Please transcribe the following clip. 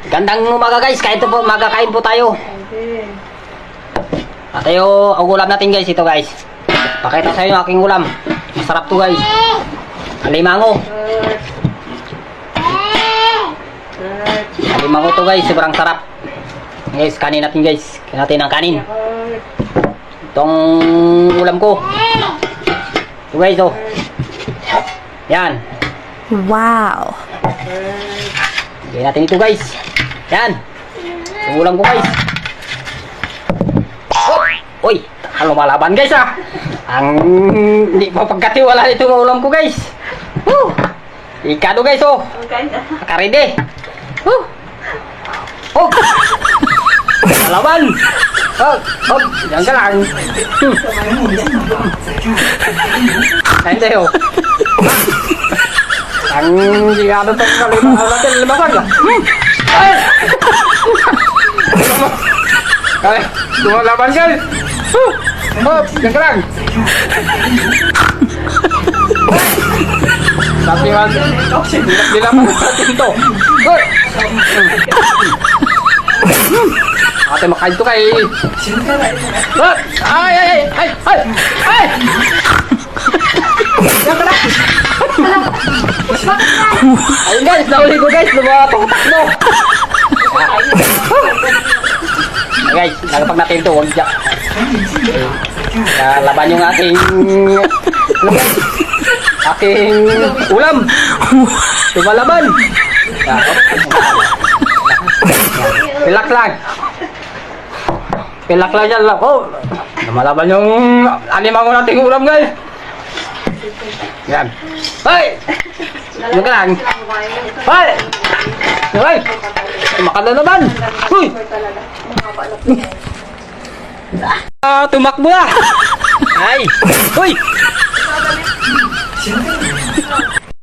Gandang umaga guys, kahit po magkakain po tayo. At tayo, ang ulam natin guys, ito guys. Pakita sa inyo yung aking ulam. Masarap to guys. Alimango. Alimango to guys, sobrang sarap. Guys, kanin natin guys. Kanin natin ang kanin. Itong ulam ko. Ito guys, oh. Yan. Wow. Gawin natin ito guys. Yan. Yung ulam ko guys. Oh! Uy! Lumalaban guys ah. Ang hindi pa pagkatiwala itong ulam ko guys. Ikado guys oh. Nakaride. Oh! Lumalaban. Oh! Oh! Diyan ka lang. Ayun tayo. Ang sigado ito natin lumabag ah. Ay! Ay! Lumalaban guys. Oh! Diyan ka lang. Sabi nga, nilaban natin ito. Good! Ate makain ito kay... Ay! Ay! Ay! Ay! Ay! Diyan ka lang. Ayun guys, nahuli ko guys, lumatakbo. Guys, nagapag natin ito, huwag dyan. Laban yung aking ulam. Lumalaban. Pilak lang. Pilak lang dyan lang. Oh, lumalaban yung alimango nating ulam guys. Yan. Hoy! Ano ka lang? Hoy! Hoy! Tumakad na naman! Uy! Tumakbo na! Ay! Uy!